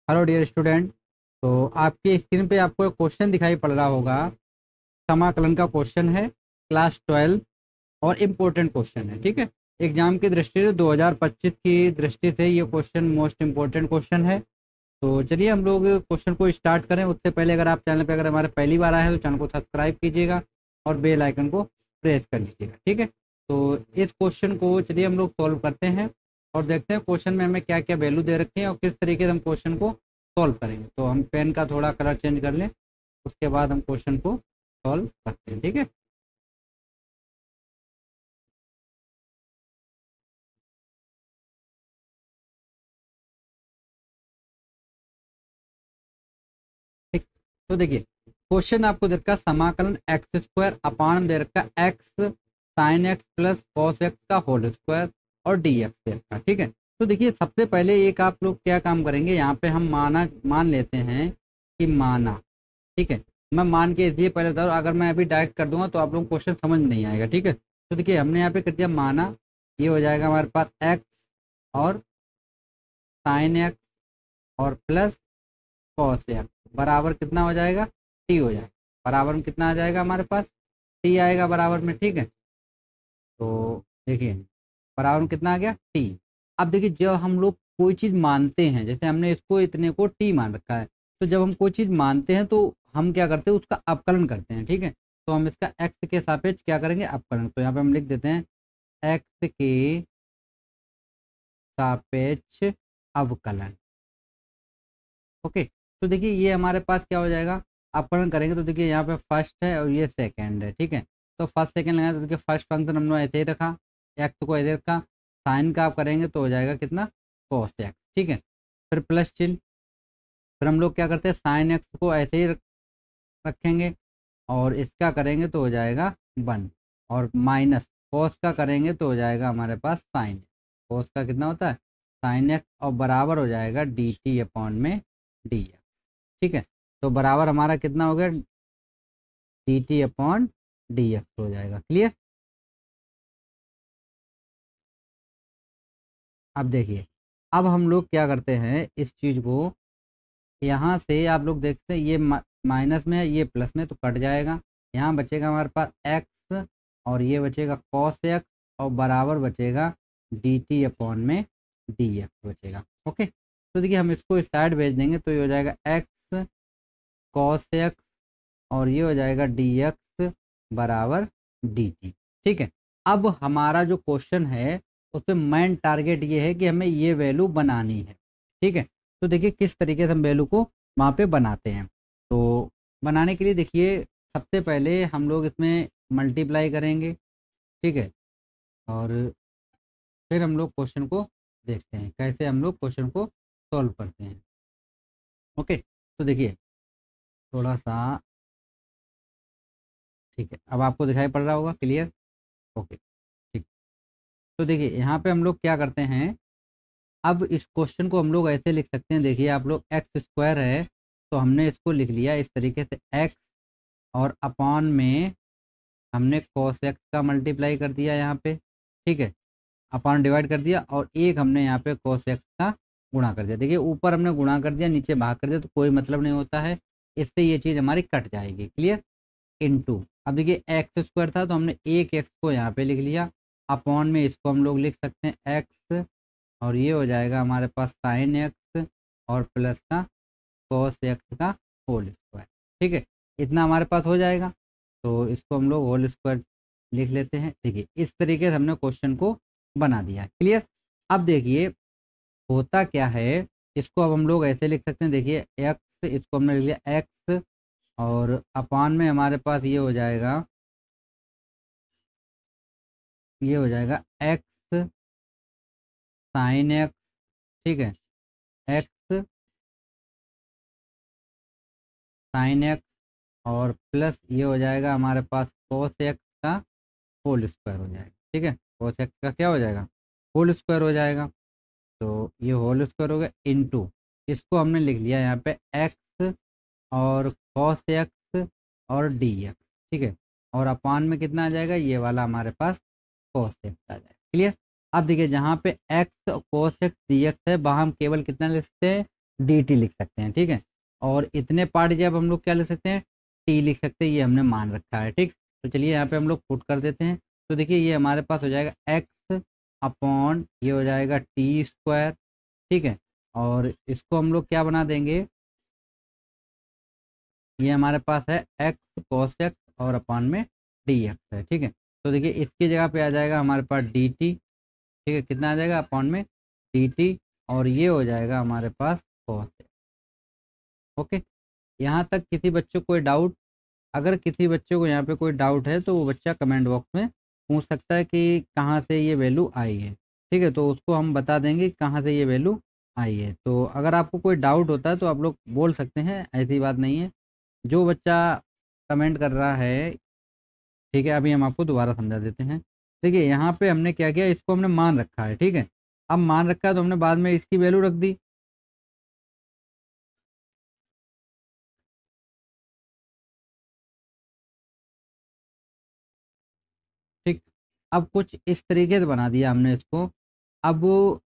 Hello dear student. तो आपकी screen पे आपको एक क्वेश्चन दिखाई पड़ रहा होगा। समाकलन का क्वेश्चन है, क्लास 12 और इम्पोर्टेंट क्वेश्चन है। ठीक है, एग्जाम की दृष्टि से 2025 की दृष्टि से ये क्वेश्चन मोस्ट इम्पोर्टेंट क्वेश्चन है। तो चलिए हम लोग क्वेश्चन को स्टार्ट करें। उससे पहले अगर आप चैनल पे अगर हमारे पहली बार आए हैं तो चैनल को सब्सक्राइब कीजिएगा और बेल आइकन को प्रेस कर लीजिएगा। ठीक है, तो इस क्वेश्चन को चलिए हम लोग सॉल्व करते हैं और देखते हैं क्वेश्चन में हमें क्या क्या वैल्यू दे रखे हैं और किस तरीके से हम क्वेश्चन को सॉल्व करेंगे। तो हम पेन का थोड़ा कलर चेंज कर लें, उसके बाद हम क्वेश्चन को सॉल्व करते हैं। ठीक है, ठीक। तो देखिए क्वेश्चन आपको दे रखा समाकलन एक्स स्क्वायर अपान दे रखा x sine x plus cos x का होल स्क्वायर और डी एक्स दे रखा। ठीक है, तो देखिए सबसे पहले एक आप लोग क्या काम करेंगे, यहाँ पे हम मान लेते हैं कि माना। ठीक है, मैं मान के इसलिए पहले बता रहा हूं, अगर मैं अभी डायरेक्ट कर दूंगा तो आप लोगों को क्वेश्चन समझ नहीं आएगा। ठीक है, तो देखिए हमने यहाँ पे कर दिया माना, ये हो जाएगा हमारे पास एक्स और साइन एक्स और प्लस कॉस एक्स बराबर कितना हो जाएगा, टी हो जाएगा। बराबर में कितना आ जाएगा हमारे पास, टी आएगा बराबर में। ठीक है, तो देखिए बराबर में कितना आ गया, टी। अब देखिए जब हम लोग कोई चीज़ मानते हैं, जैसे हमने इसको इतने को टी मान रखा है, तो जब हम कोई चीज़ मानते हैं तो हम क्या करते हैं, उसका अवकलन करते हैं। ठीक है, तो हम इसका एक्स के सापेक्ष क्या करेंगे, अवकलन। तो यहाँ पे हम लिख देते हैं एक्स के सापेक्ष अवकलन। ओके, तो देखिए ये हमारे पास क्या हो जाएगा, अवकलन करेंगे तो देखिए यहाँ पे फर्स्ट है और ये सेकंड है। ठीक है, तो फर्स्ट सेकंड लगाए तो देखिए फर्स्ट फंक्शन हमने ऐसे ही रखा, एक्स को ऐसे रखा, साइन का आप करेंगे तो हो जाएगा कितना, कॉस एक्स। ठीक है, फिर प्लस चिन्ह, फिर हम लोग क्या करते हैं साइन एक्स को ऐसे ही रखेंगे और इसका करेंगे तो हो जाएगा 1, और माइनस कॉस का करेंगे तो हो जाएगा हमारे पास साइन। कॉस का कितना होता है, साइन एक्स, और बराबर हो जाएगा डी टी अपॉन में डी एक्स। ठीक है, तो बराबर हमारा कितना हो गया, D T upon D x हो जाएगा। क्लियर। अब देखिए, अब हम लोग क्या करते हैं, इस चीज़ को यहाँ से आप लोग देखते हैं ये माइनस में है, ये प्लस में, तो कट जाएगा। यहाँ बचेगा हमारे पास एक्स और ये बचेगा कॉस एक्स और बराबर बचेगा डी टी अपॉन में डी एक्स बचेगा। ओके, तो देखिए हम इसको इस साइड भेज देंगे तो ये हो जाएगा एक्स कॉस एक्स और ये हो जाएगा डी एक्स बराबर डी टी। ठीक है, अब हमारा जो क्वेश्चन है उसमें मेन टारगेट ये है कि हमें ये वैल्यू बनानी है। ठीक है, तो देखिए किस तरीके से हम वैल्यू को वहाँ पे बनाते हैं। तो बनाने के लिए देखिए सबसे पहले हम लोग इसमें मल्टीप्लाई करेंगे। ठीक है, और फिर हम लोग क्वेश्चन को देखते हैं कैसे हम लोग क्वेश्चन को सॉल्व करते हैं। ओके, तो देखिए थोड़ा सा, ठीक है अब आपको दिखाई पड़ रहा होगा क्लियर। ओके, ठीक। तो देखिए यहाँ पे हम लोग क्या करते हैं, अब इस क्वेश्चन को हम लोग ऐसे लिख सकते हैं। देखिए आप लोग एक्स स्क्वायर है तो हमने इसको लिख लिया इस तरीके से एक्स, और अपॉन में हमने कॉस एक्स का मल्टीप्लाई कर दिया यहाँ पे। ठीक है, अपॉन डिवाइड कर दिया और एक हमने यहाँ पे कॉस एक्स का गुणा कर दिया। देखिए ऊपर हमने गुणा कर दिया, नीचे भाग कर दिया तो कोई मतलब नहीं होता है, इससे ये चीज़ हमारी कट जाएगी। क्लियर। इनटू, अब देखिए एक्स स्क्वायर था तो हमने एक एक्स को यहाँ पे लिख लिया, अपॉन में इसको हम लोग लिख सकते हैं एक्स, और ये हो जाएगा हमारे पास साइन एक्स और प्लस का कॉस एक्स का होल स्क्वायर। ठीक है, इतना हमारे पास हो जाएगा, तो इसको हम लोग होल स्क्वायर लिख लेते हैं। देखिए इस तरीके से हमने क्वेश्चन को बना दिया है। क्लियर। अब देखिए होता क्या है, इसको अब हम लोग ऐसे लिख सकते हैं। देखिए एक्स, इसको हमने लिख लिया एक्स और अपान में हमारे पास ये हो जाएगा, ये हो जाएगा एक्स साइन एक्स। ठीक है, एक्स साइन एक्स और प्लस ये हो जाएगा हमारे पास कोस एक्स का होल स्क्वायर हो जाएगा। ठीक है, कोस एक्स का क्या हो जाएगा, होल स्क्वायर हो जाएगा। तो ये होल स्क्वायर हो गया इनटू, इसको हमने लिख लिया यहाँ पे एक्स और कॉस एक्स और डी एक्स। ठीक है, और अपान में कितना आ जाएगा, ये वाला हमारे पास कॉस एक्स आ जाएगा। क्लियर। अब देखिए जहाँ पे x cos x D x है वहाँ हम केवल कितना लिख सकते हैं, डी टी लिख सकते हैं, ठीक है। और इतने पार्ट जब हम लोग क्या लिख सकते हैं, टी लिख सकते हैं, ये हमने मान रखा है, ठीक। तो चलिए यहाँ पे हम लोग पुट कर देते हैं। तो देखिए ये हमारे पास हो जाएगा एक्स अपॉन ये हो जाएगा टी स्क्वायर, ठीक है। और इसको हम लोग क्या बना देंगे, ये हमारे पास है एक्स कॉस एक्स और अपॉन में डी एक्स है, ठीक है। तो देखिए इसकी जगह पे आ जाएगा हमारे पास डी टी, ठीक है, कितना आ जाएगा अपॉन में डी टी, और ये हो जाएगा हमारे पास कॉस एक्स। ओके, यहाँ तक किसी बच्चों को कोई डाउट? अगर किसी बच्चे को यहाँ पे कोई डाउट है तो वो बच्चा कमेंट बॉक्स में पूछ सकता है कि कहाँ से ये वैल्यू आई है, ठीक है। तो उसको हम बता देंगे कहाँ से ये वैल्यू आई है। तो अगर आपको कोई डाउट होता है तो आप लोग बोल सकते हैं, ऐसी बात नहीं है। जो बच्चा कमेंट कर रहा है, ठीक है, अभी हम आपको दोबारा समझा देते हैं। देखिए यहाँ पे हमने क्या किया, इसको हमने मान रखा है, ठीक है। अब मान रखा है तो हमने बाद में इसकी वैल्यू रख दी, ठीक। अब कुछ इस तरीके से बना दिया हमने इसको। अब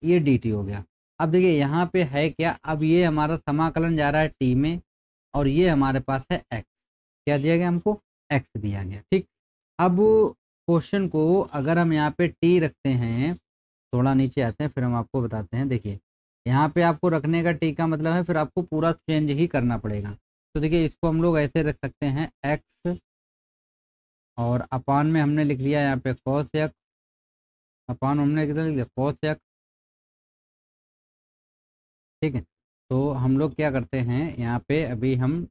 ये डी टी हो गया। अब देखिए यहाँ पे है क्या, अब ये हमारा समाकलन जा रहा है टी में, और ये हमारे पास है एक्स। क्या दिया गया हमको, एक्स दिया गया, ठीक। अब क्वेश्चन को अगर हम यहाँ पे टी रखते हैं, थोड़ा नीचे आते हैं फिर हम आपको बताते हैं। देखिए यहाँ पे आपको रखने का टी का मतलब है फिर आपको पूरा चेंज ही करना पड़ेगा। तो देखिए इसको हम लोग ऐसे रख सकते हैं एक्स, और अपान में हमने लिख लिया यहाँ पे कॉस एक्स, अपान हमने कितना लिख लिया कॉस एक्स, ठीक है। तो हम लोग क्या करते हैं यहाँ पे, अभी हम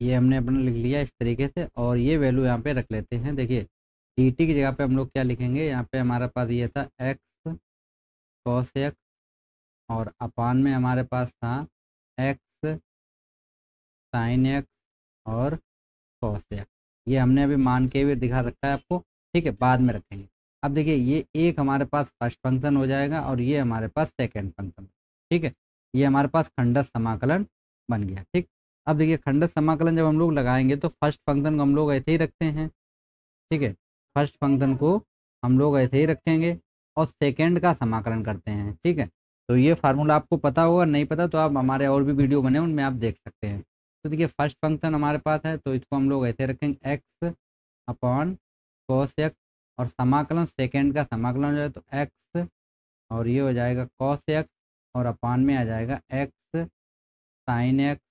ये हमने अपना लिख लिया इस तरीके से, और ये वैल्यू यहाँ पे रख लेते हैं। देखिए डी टी की जगह पे हम लोग क्या लिखेंगे, यहाँ पे हमारे पास ये था एक्स कॉस एक्स, और अपान में हमारे पास था एक्स साइन एक्स और कॉस एक्स। ये हमने अभी मान के भी दिखा रखा है आपको, ठीक है, बाद में रखेंगे। अब देखिए ये एक हमारे पास फर्स्ट फंक्शन हो जाएगा और ये हमारे पास सेकेंड फंक्शन, ठीक है। ये हमारे पास खंडस समाकलन बन गया, ठीक। अब देखिए खंडस समाकलन जब हम लोग लगाएंगे तो फर्स्ट फंक्शन को हम लोग ऐसे ही रखते हैं, ठीक है। फर्स्ट फंक्शन को हम लोग ऐसे ही रखेंगे और सेकेंड का समाकलन करते हैं, ठीक है। तो ये फार्मूला आपको पता होगा, नहीं पता तो आप हमारे और भी वीडियो बने उनमें आप देख सकते हैं। तो देखिए फर्स्ट फंक्शन हमारे पास है तो इसको हम लोग ऐसे रखेंगे एक्स अपॉन कॉस एक्स, और समाकलन सेकेंड का समाकलन हो जाए तो एक्स, और ये हो जाएगा कॉस एक्स, और अपान में आ जाएगा एक्स साइन एक्स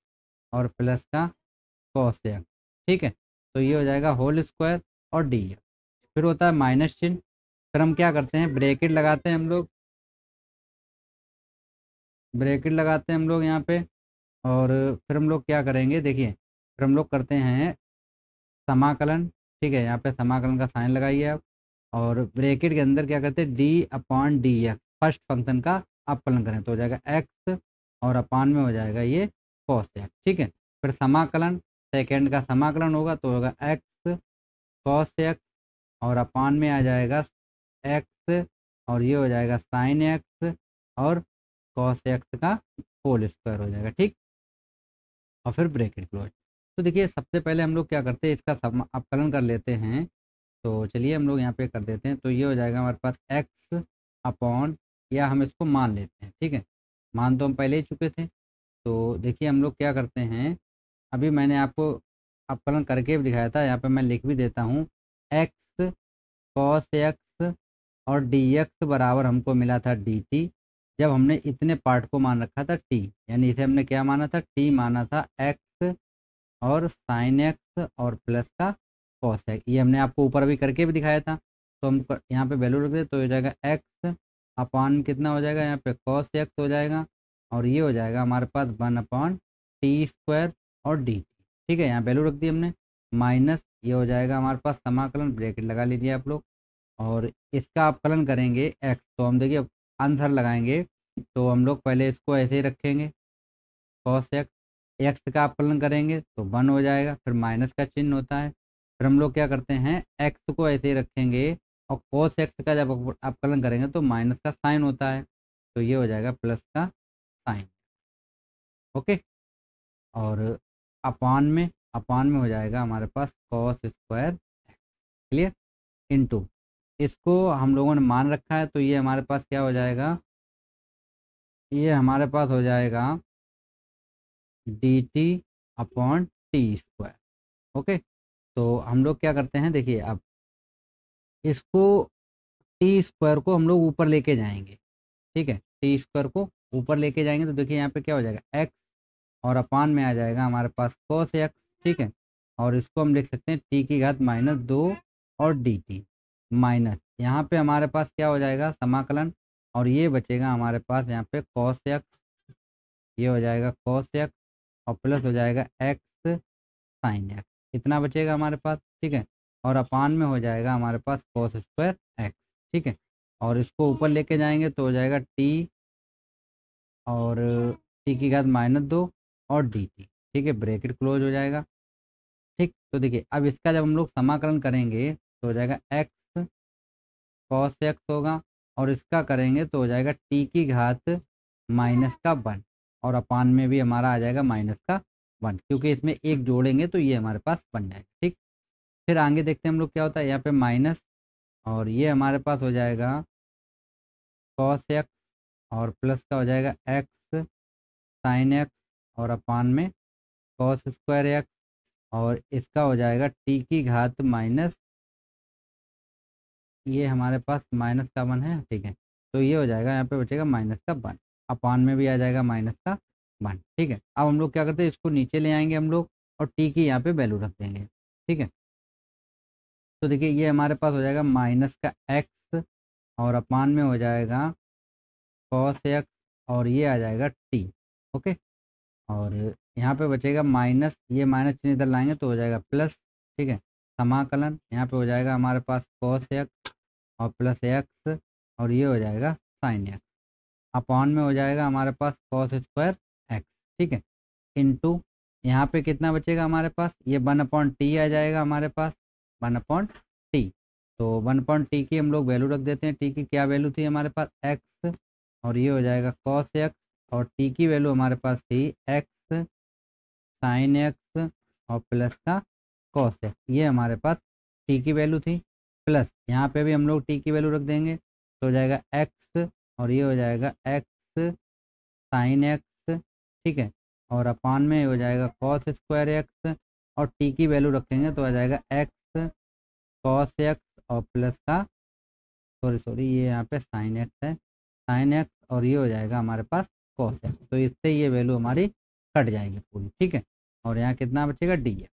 और प्लस का कॉस एक्स, ठीक है। तो ये हो जाएगा होल स्क्वायर और डी एक्स। फिर होता है माइनस चिन्ह, फिर हम क्या करते हैं ब्रैकेट लगाते हैं हम लोग, ब्रैकेट लगाते हैं हम लोग यहाँ पे। और फिर हम लोग क्या करेंगे, देखिए फिर हम लोग करते हैं समाकलन, ठीक है। यहाँ पे समाकलन का साइन लगाइए आप, और ब्रैकेट के अंदर क्या करते हैं D upon D x, first function का अपकलन करें तो हो जाएगा एक्स, और अपान में हो जाएगा ये कॉस एक्स, ठीक है। फिर समाकलन सेकेंड का समाकलन होगा तो होगा एक्स कॉस एक्स, और अपान में आ जाएगा एक्स, और ये हो जाएगा साइन एक्स और कॉस एक्स का होल स्क्वायर हो जाएगा, ठीक। और फिर ब्रैकेट क्लोज। तो देखिए सबसे पहले हम लोग क्या करते हैं, इसका अपकलन कर लेते हैं। तो चलिए हम लोग यहाँ पे कर देते हैं। तो ये हो जाएगा हमारे पास एक्स अपॉन, या हम इसको मान लेते हैं, ठीक है। मान तो हम पहले ही चुके थे। तो देखिए हम लोग क्या करते हैं, अभी मैंने आपको अपकलन करके भी दिखाया था, यहाँ पे मैं लिख भी देता हूँ। एक्स कॉस एक्स और डी एक्स बराबर हमको मिला था डी टी, जब हमने इतने पार्ट को मान रखा था टी, यानी इसे हमने क्या माना था, टी माना था एक्स और साइन एक्स और प्लस का कॉस एक्स। ये हमने आपको ऊपर भी करके भी दिखाया था। तो हम यहाँ पे वैल्यू रख दे तो हो जाएगा एक्स अपॉन कितना हो जाएगा, यहाँ पे कॉस एक्स हो जाएगा, और ये हो जाएगा हमारे पास वन अपॉन टी स्क्वायर और डी टी, ठीक है। यहाँ वैल्यू रख दी हमने, माइनस ये हो जाएगा हमारे पास समाकलन, ब्रैकेट लगा लीजिए आप लोग, और इसका अपकलन करेंगे एक्स। तो हम देखिए आंसर लगाएंगे तो हम लोग पहले इसको ऐसे ही रखेंगे कॉस एक्स, एक्स का अपकलन करेंगे तो वन हो जाएगा, फिर माइनस का चिन्ह होता है। फिर हम लोग क्या करते हैं एक्स को ऐसे ही रखेंगे, और कॉस एक्स का जब अपकलन करेंगे तो माइनस का साइन होता है, तो ये हो जाएगा प्लस का साइन, ओके। और अपान में हो जाएगा हमारे पास कॉस स्क्वायर, क्लियर, इनटू, इसको हम लोगों ने मान रखा है तो ये हमारे पास क्या हो जाएगा, ये हमारे पास हो जाएगा dt upon T square. Okay, तो हम लोग क्या करते हैं, देखिए अब इसको टी स्क्वायर को हम लोग ऊपर लेके जाएंगे। ठीक है, टी स्क्वायर को ऊपर लेके जाएंगे तो देखिए यहाँ पे क्या हो जाएगा, एक्स और अपान में आ जाएगा हमारे पास cos एक्स। ठीक है, और इसको हम लिख सकते हैं टी की घात -2 और डी टी माइनस यहाँ पे हमारे पास क्या हो जाएगा समाकलन, और ये बचेगा हमारे पास यहाँ पे cos एक्स, ये हो जाएगा cos एक्स और प्लस हो जाएगा एक्स साइन एक्स, इतना बचेगा हमारे पास। ठीक है, और अपान में हो जाएगा हमारे पास cos स्क्वायर एक्स। ठीक है, और इसको ऊपर लेके जाएंगे तो हो जाएगा टी और टी की घात -2 और डी टी। ठीक है, ब्रैकेट क्लोज हो जाएगा। ठीक, तो देखिए अब इसका जब हम लोग समाकलन करेंगे तो हो जाएगा एक्स कॉस एक्स होगा, और इसका करेंगे तो हो जाएगा टी की घात -1, और अपान में भी हमारा आ जाएगा -1, क्योंकि इसमें एक जोड़ेंगे तो ये हमारे पास बन जाएगा। ठीक, फिर आगे देखते हैं हम लोग क्या होता है, यहाँ पे माइनस और ये हमारे पास हो जाएगा कॉस एक्स और प्लस का हो जाएगा एक्स साइन एक्स और अपान में कॉस स्क्वायर एक्स, और इसका हो जाएगा टी की घात माइनस, ये हमारे पास -1 है। ठीक है, तो ये हो जाएगा यहाँ पे बचेगा -1, अपान में भी आ जाएगा -1। ठीक है, अब हम लोग क्या करते हैं, इसको नीचे ले आएंगे हम लोग और टी की यहाँ पे वैल्यू रख देंगे। ठीक है, तो देखिए ये हमारे पास हो जाएगा माइनस का एक्स और अपान में हो जाएगा कॉस एक्स और ये आ जाएगा टी। ओके, और यहाँ पे बचेगा माइनस, ये माइनस चिन्ह इधर लाएंगे तो हो जाएगा प्लस। ठीक है, समाकलन यहाँ पे हो जाएगा हमारे पास कॉस एक्स और प्लस एक्स और ये हो जाएगा साइन एक्स, अपॉन में हो जाएगा हमारे पास कॉस स्क्वायर एक्स। ठीक है, इनटू यहाँ पे कितना बचेगा हमारे पास, ये 1/t आ जाएगा हमारे पास, 1/t। तो 1/t की हम लोग वैल्यू रख देते हैं, टी की क्या वैल्यू थी हमारे पास एक्स, और ये हो जाएगा कॉस एक्स, और टी की वैल्यू हमारे पास थी एक्स साइन एक्स और प्लस का कॉस एक्स, ये हमारे पास टी की वैल्यू थी। प्लस यहाँ पे भी हम लोग टी की वैल्यू रख देंगे तो हो जाएगा एक्स और ये हो जाएगा एक्स साइन एक्स। ठीक है, और अपान में हो जाएगा कॉस स्क्वायर एक्स, और टी की वैल्यू रखेंगे तो आ जाएगा एक्स कॉस एक्स और प्लस का, सॉरी सॉरी ये यहाँ पे साइन एक्स है, साइन एक्स और ये हो जाएगा हमारे पास कॉस एक्स, तो इससे ये वैल्यू हमारी कट जाएगी पूरी। ठीक है, और यहाँ कितना बचेगा डी एक्स।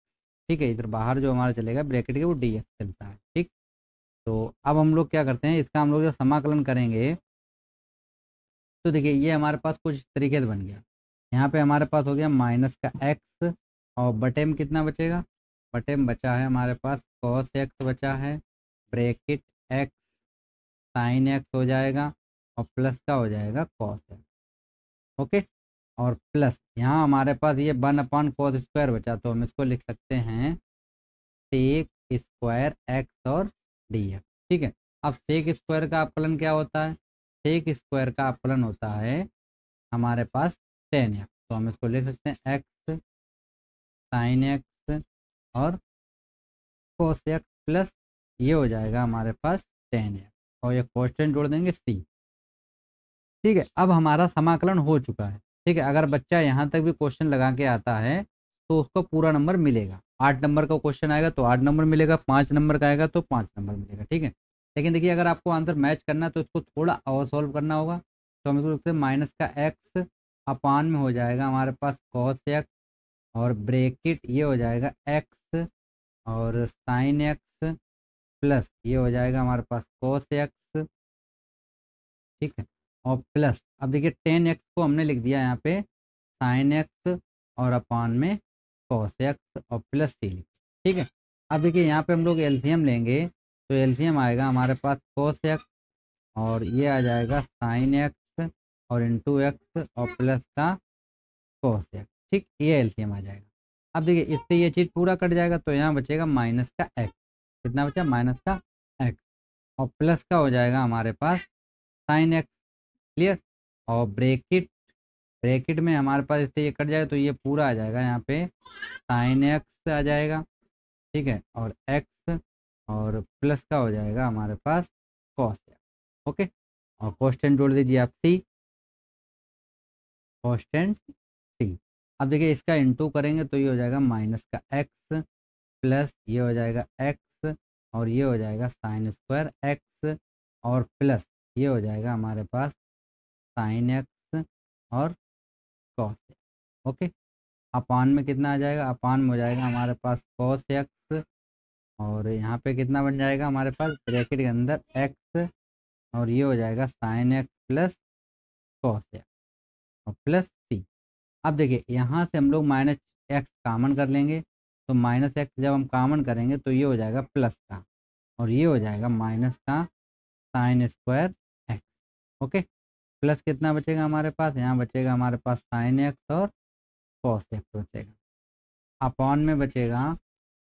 ठीक है, इधर बाहर जो हमारा चलेगा ब्रैकेट के वो डी एक्स चलता है। ठीक, तो अब हम लोग क्या करते हैं, इसका हम लोग जब समाकलन करेंगे तो देखिए ये हमारे पास कुछ तरीके से बन गया। यहाँ पे हमारे पास हो गया माइनस का एक्स और बटे में कितना बचेगा, बटे में बचा है हमारे पास कॉस एक्स बचा है, ब्रैकेट एक्स साइन एक्स हो जाएगा और प्लस का हो जाएगा कॉस एक्स। ओके, और प्लस यहाँ हमारे पास ये 1/cos स्क्वायर बचा, तो हम इसको लिख सकते हैं सेक स्क्वायर एक्स और डी एक्स। ठीक है, अब सेक स्क्वायर का अपलन क्या होता है, सेक स्क्वायर का अपलन होता है हमारे पास 10x, तो हम इसको लिख सकते हैं एक्स साइन एक्स और कोस एक्स प्लस ये हो जाएगा हमारे पास 10x, और ये क्वेश्चन जोड़ देंगे सी। ठीक है, अब हमारा समाकलन हो चुका है। ठीक है, अगर बच्चा यहाँ तक भी क्वेश्चन लगा के आता है तो उसको पूरा नंबर मिलेगा। 8 नंबर का क्वेश्चन आएगा तो 8 नंबर मिलेगा, 5 नंबर का आएगा तो 5 नंबर मिलेगा। ठीक है, लेकिन देखिए अगर आपको आंसर मैच करना है तो इसको थोड़ा और सॉल्व करना होगा, तो हम इसको लिखते हैं माइनस का एक्स अपान में हो जाएगा हमारे पास कॉस एक्स और ब्रेकेट ये हो जाएगा एक्स और साइन एक्स प्लस ये हो जाएगा हमारे पास कॉस एक्स। ठीक है, और प्लस अब देखिए 10x को हमने लिख दिया यहाँ पे साइन एक्स और अपान में कॉस एक्स और प्लस सी। ठीक है, अब देखिए यहाँ पे हम लोग एलसीएम लेंगे तो एलसीएम आएगा हमारे पास कॉस एक्स और ये आ जाएगा साइन एक्स और इंटू एक्स और प्लस का कॉस एक्स। ठीक, ये एलसीएम आ जाएगा। अब देखिए इससे ये चीज़ पूरा कट जाएगा तो यहाँ बचेगा माइनस का एक्स, कितना बचा माइनस का एक्स, और प्लस का हो जाएगा हमारे पास साइन एक्स। क्लियर, और ब्रैकेट ब्रैकेट में हमारे पास इससे ये कट जाएगा तो ये पूरा आ जाएगा यहाँ पे साइन एक्स आ जाएगा। ठीक है, और एक्स और प्लस का हो जाएगा हमारे पास कॉस एक्स। ओके, और कॉन्स्टेंट जोड़ दीजिए आप सी, कॉन्स्टेंट सी। अब देखिए इसका इंटू करेंगे तो ये हो जाएगा माइनस का एक्स प्लस ये हो जाएगा एक्स और ये हो जाएगा साइन स्क्वायर एक्स और प्लस ये हो जाएगा हमारे पास साइन एक्स और कॉस एक्स। ओके, अपान में कितना आ जाएगा, अपान में हो जाएगा हमारे पास कॉस एक्स और यहाँ पे कितना बन जाएगा हमारे पास ब्रैकेट के अंदर एक्स और ये हो जाएगा sine x plus cos x और प्लस सी। अब देखिए यहाँ से हम लोग माइनस एक्स कामन कर लेंगे, तो माइनस एक्स जब हम कामन करेंगे तो ये हो जाएगा प्लस का और ये हो जाएगा माइनस का sine square x. Okay, plus कितना बचेगा हमारे पास, यहाँ बचेगा हमारे पास साइन एक्स और कॉस एक्स बचेगा। अपॉन में बचेगा,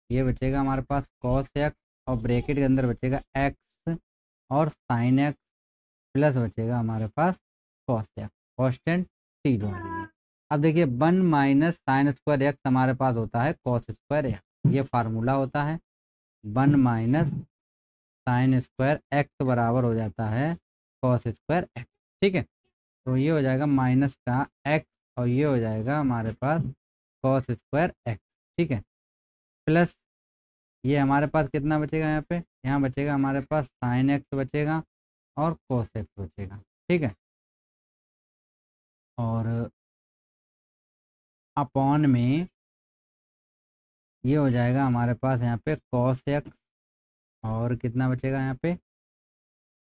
ये बचेगा हमारे पास कॉस एक्स और ब्रैकेट के अंदर बचेगा एक्स और साइन एक्स प्लस बचेगा हमारे पास कॉस एक्स, कॉन्स्टेंट सी जोड़ दीजिए। अब देखिए 1 माइनस साइन स्क्वायर एक्स हमारे पास होता है कॉस स्क्वायर एक्स, ये फार्मूला होता है 1 माइनस साइन स्क्वायर एक्स बराबर हो जाता है कॉस स्क्वायर एक्स। ठीक है, तो ये हो जाएगा माइनस का एक्स और ये हो जाएगा हमारे पास कॉस स्क्वायर एक्स। ठीक है, प्लस ये हमारे पास कितना बचेगा, यहाँ बचेगा हमारे पास साइन एक्स बचेगा और कॉस एक्स बचेगा। ठीक है, और अपॉन में ये हो जाएगा हमारे पास यहाँ पे कॉस एक्स और कितना बचेगा यहाँ पे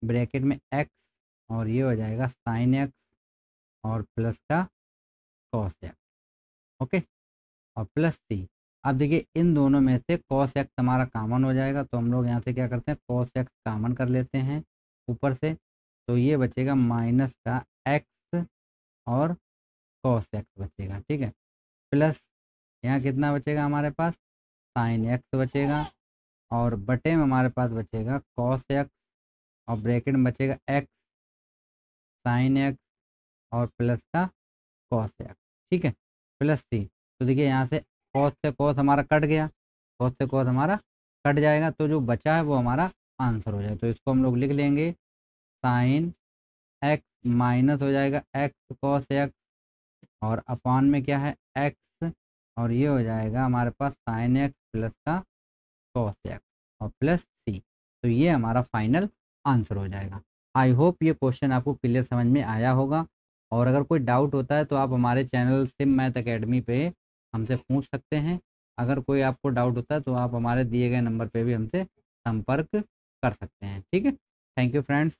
ब्रैकेट में एक्स और ये हो जाएगा साइन एक्स और प्लस का कॉस एक्स। ओके, और प्लस सी। अब देखिए इन दोनों में से कॉस एक्स हमारा कॉमन हो जाएगा, तो हम लोग यहाँ से क्या करते हैं कॉस एक्स कॉमन कर लेते हैं ऊपर से, तो ये बचेगा माइनस का एक्स और कॉस एक्स बचेगा। ठीक है, प्लस यहाँ कितना बचेगा हमारे पास साइन एक्स बचेगा और बटे में हमारे पास बचेगा कॉस एक्स और ब्रैकेट में बचेगा एक्स साइन एक्स और प्लस का कॉस एक्स। ठीक है, प्लस सी। तो देखिए यहाँ से कॉस हमारा कट गया, कॉस से कॉस हमारा कट जाएगा, तो जो बचा है वो हमारा आंसर हो जाएगा। तो इसको हम लोग लिख लेंगे साइन एक्स माइनस हो जाएगा एक्स कॉस एक्स और अपान में क्या है एक्स और ये हो जाएगा हमारे पास साइन एक्स प्लस का कॉस एक्स और प्लस सी। तो ये हमारा फाइनल आंसर हो जाएगा। आई होप ये क्वेश्चन आपको क्लियर समझ में आया होगा, और अगर कोई डाउट होता है तो आप हमारे चैनल सिम मैथ एकेडमी पे हमसे पूछ सकते हैं। अगर कोई आपको डाउट होता है तो आप हमारे दिए गए नंबर पे भी हमसे संपर्क कर सकते हैं। ठीक है, थैंक यू फ्रेंड्स।